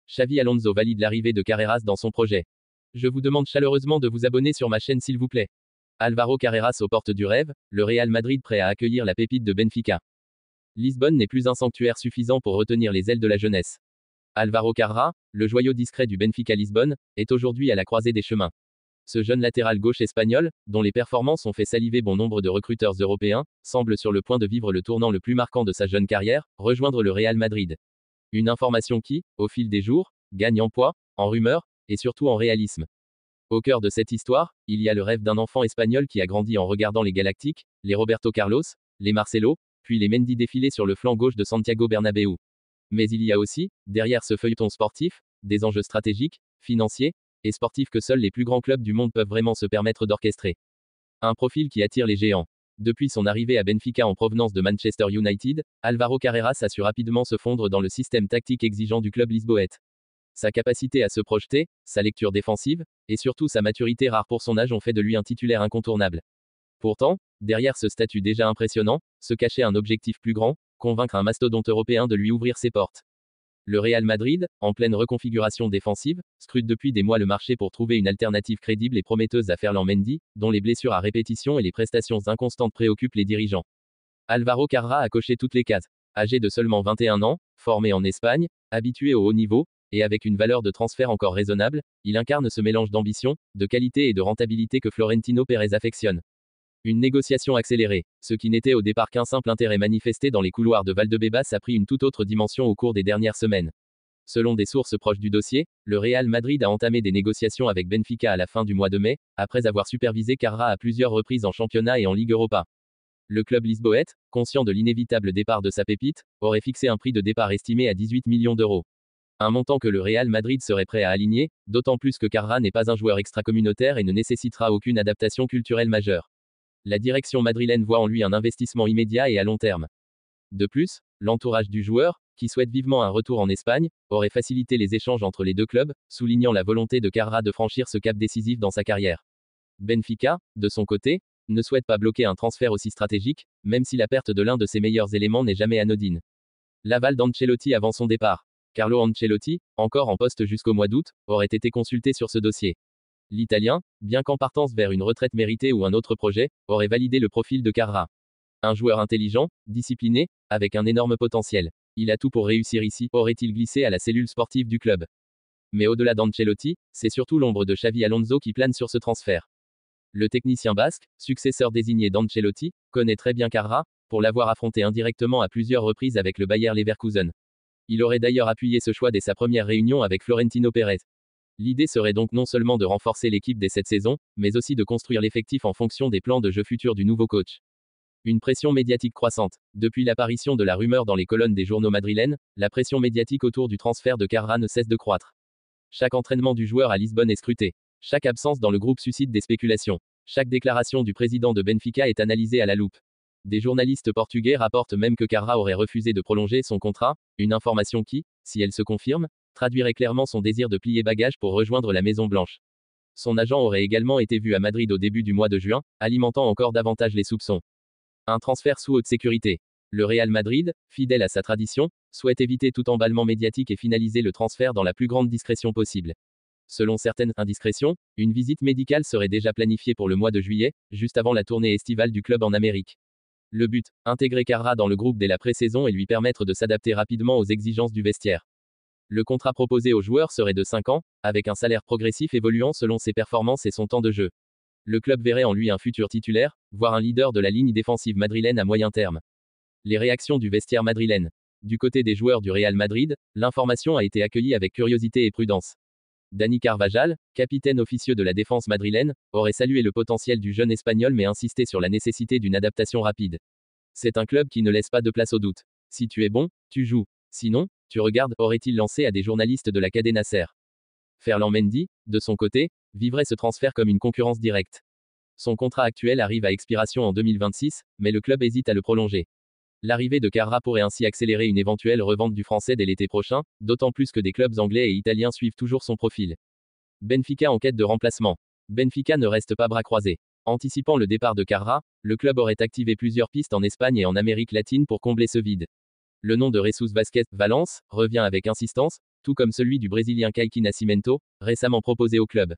Xavi Alonso valide l'arrivée de Carreras dans son projet. Je vous demande chaleureusement de vous abonner sur ma chaîne s'il vous plaît. Álvaro Carreras aux portes du rêve, le Real Madrid prêt à accueillir la pépite de Benfica. Lisbonne n'est plus un sanctuaire suffisant pour retenir les ailes de la jeunesse. Álvaro Carreras, le joyau discret du Benfica Lisbonne, est aujourd'hui à la croisée des chemins. Ce jeune latéral gauche espagnol, dont les performances ont fait saliver bon nombre de recruteurs européens, semble sur le point de vivre le tournant le plus marquant de sa jeune carrière, rejoindre le Real Madrid. Une information qui, au fil des jours, gagne en poids, en rumeurs, et surtout en réalisme. Au cœur de cette histoire, il y a le rêve d'un enfant espagnol qui a grandi en regardant les Galactiques, les Roberto Carlos, les Marcelo, puis les Mendy défiler sur le flanc gauche de Santiago Bernabéu. Mais il y a aussi, derrière ce feuilleton sportif, des enjeux stratégiques, financiers, et sportifs que seuls les plus grands clubs du monde peuvent vraiment se permettre d'orchestrer. Un profil qui attire les géants. Depuis son arrivée à Benfica en provenance de Manchester United, Álvaro Carreras a su rapidement se fondre dans le système tactique exigeant du club lisboète. Sa capacité à se projeter, sa lecture défensive, et surtout sa maturité rare pour son âge ont fait de lui un titulaire incontournable. Pourtant, derrière ce statut déjà impressionnant, se cachait un objectif plus grand, convaincre un mastodonte européen de lui ouvrir ses portes. Le Real Madrid, en pleine reconfiguration défensive, scrute depuis des mois le marché pour trouver une alternative crédible et prometteuse à Ferland Mendy, dont les blessures à répétition et les prestations inconstantes préoccupent les dirigeants. Álvaro Carreras a coché toutes les cases. Âgé de seulement 21 ans, formé en Espagne, habitué au haut niveau, et avec une valeur de transfert encore raisonnable, il incarne ce mélange d'ambition, de qualité et de rentabilité que Florentino Pérez affectionne. Une négociation accélérée, ce qui n'était au départ qu'un simple intérêt manifesté dans les couloirs de Valdebebas a pris une toute autre dimension au cours des dernières semaines. Selon des sources proches du dossier, le Real Madrid a entamé des négociations avec Benfica à la fin du mois de mai, après avoir supervisé Carreras à plusieurs reprises en championnat et en Ligue Europa. Le club lisboète, conscient de l'inévitable départ de sa pépite, aurait fixé un prix de départ estimé à 18 millions d'euros. Un montant que le Real Madrid serait prêt à aligner, d'autant plus que Carreras n'est pas un joueur extracommunautaire et ne nécessitera aucune adaptation culturelle majeure. La direction madrilène voit en lui un investissement immédiat et à long terme. De plus, l'entourage du joueur, qui souhaite vivement un retour en Espagne, aurait facilité les échanges entre les deux clubs, soulignant la volonté de Carreras de franchir ce cap décisif dans sa carrière. Benfica, de son côté, ne souhaite pas bloquer un transfert aussi stratégique, même si la perte de l'un de ses meilleurs éléments n'est jamais anodine. L'aval d'Ancelotti avant son départ. Carlo Ancelotti, encore en poste jusqu'au mois d'août, aurait été consulté sur ce dossier. L'Italien, bien qu'en partance vers une retraite méritée ou un autre projet, aurait validé le profil de Carreras. Un joueur intelligent, discipliné, avec un énorme potentiel. Il a tout pour réussir ici, aurait-il glissé à la cellule sportive du club. Mais au-delà d'Ancelotti, c'est surtout l'ombre de Xavi Alonso qui plane sur ce transfert. Le technicien basque, successeur désigné d'Ancelotti, connaît très bien Carreras, pour l'avoir affronté indirectement à plusieurs reprises avec le Bayer Leverkusen. Il aurait d'ailleurs appuyé ce choix dès sa première réunion avec Florentino Pérez. L'idée serait donc non seulement de renforcer l'équipe dès cette saison, mais aussi de construire l'effectif en fonction des plans de jeu futurs du nouveau coach. Une pression médiatique croissante. Depuis l'apparition de la rumeur dans les colonnes des journaux madrilènes, la pression médiatique autour du transfert de Carreras ne cesse de croître. Chaque entraînement du joueur à Lisbonne est scruté. Chaque absence dans le groupe suscite des spéculations. Chaque déclaration du président de Benfica est analysée à la loupe. Des journalistes portugais rapportent même que Carreras aurait refusé de prolonger son contrat, une information qui, si elle se confirme, traduirait clairement son désir de plier bagages pour rejoindre la Maison Blanche. Son agent aurait également été vu à Madrid au début du mois de juin, alimentant encore davantage les soupçons. Un transfert sous haute sécurité. Le Real Madrid, fidèle à sa tradition, souhaite éviter tout emballement médiatique et finaliser le transfert dans la plus grande discrétion possible. Selon certaines indiscrétions, une visite médicale serait déjà planifiée pour le mois de juillet, juste avant la tournée estivale du club en Amérique. Le but, intégrer Carreras dans le groupe dès la pré-saison et lui permettre de s'adapter rapidement aux exigences du vestiaire. Le contrat proposé au joueur serait de 5 ans, avec un salaire progressif évoluant selon ses performances et son temps de jeu. Le club verrait en lui un futur titulaire, voire un leader de la ligne défensive madrilène à moyen terme. Les réactions du vestiaire madrilène. Du côté des joueurs du Real Madrid, l'information a été accueillie avec curiosité et prudence. Dani Carvajal, capitaine officieux de la défense madrilène, aurait salué le potentiel du jeune espagnol mais insisté sur la nécessité d'une adaptation rapide. C'est un club qui ne laisse pas de place au doute. Si tu es bon, tu joues. Sinon, tu regardes, aurait-il lancé à des journalistes de la Cadena Ser. Ferland Mendy, de son côté, vivrait ce transfert comme une concurrence directe. Son contrat actuel arrive à expiration en 2026, mais le club hésite à le prolonger. L'arrivée de Carreras pourrait ainsi accélérer une éventuelle revente du français dès l'été prochain, d'autant plus que des clubs anglais et italiens suivent toujours son profil. Benfica en quête de remplacement. Benfica ne reste pas bras croisés. Anticipant le départ de Carreras, le club aurait activé plusieurs pistes en Espagne et en Amérique latine pour combler ce vide. Le nom de Jesus Vázquez, Valence, revient avec insistance, tout comme celui du Brésilien Kaique Nascimento, récemment proposé au club.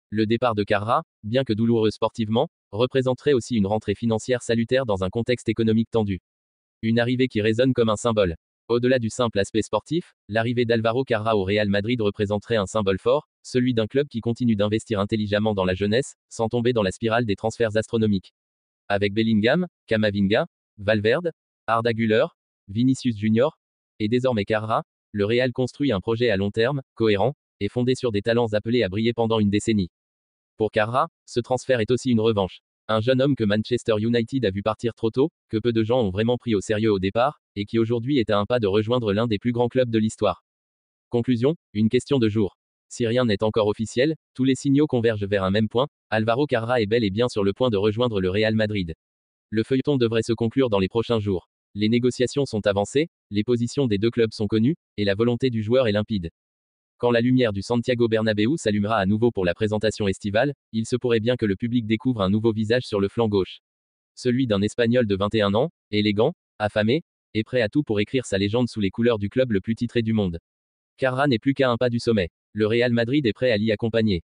Le départ de Carrara, bien que douloureux sportivement, représenterait aussi une rentrée financière salutaire dans un contexte économique tendu. Une arrivée qui résonne comme un symbole. Au-delà du simple aspect sportif, l'arrivée d'Álvaro Carrara au Real Madrid représenterait un symbole fort, celui d'un club qui continue d'investir intelligemment dans la jeunesse, sans tomber dans la spirale des transferts astronomiques. Avec Bellingham, Camavinga, Valverde, Arda Güler, Vinicius Junior, et désormais Carrara, le Real construit un projet à long terme, cohérent, et fondé sur des talents appelés à briller pendant une décennie. Pour Carrara, ce transfert est aussi une revanche. Un jeune homme que Manchester United a vu partir trop tôt, que peu de gens ont vraiment pris au sérieux au départ, et qui aujourd'hui est à un pas de rejoindre l'un des plus grands clubs de l'histoire. Conclusion, une question de jour. Si rien n'est encore officiel, tous les signaux convergent vers un même point, Álvaro Carrara est bel et bien sur le point de rejoindre le Real Madrid. Le feuilleton devrait se conclure dans les prochains jours. Les négociations sont avancées, les positions des deux clubs sont connues, et la volonté du joueur est limpide. Quand la lumière du Santiago Bernabéu s'allumera à nouveau pour la présentation estivale, il se pourrait bien que le public découvre un nouveau visage sur le flanc gauche. Celui d'un Espagnol de 21 ans, élégant, affamé, et prêt à tout pour écrire sa légende sous les couleurs du club le plus titré du monde. Carrara n'est plus qu'à un pas du sommet. Le Real Madrid est prêt à l'y accompagner.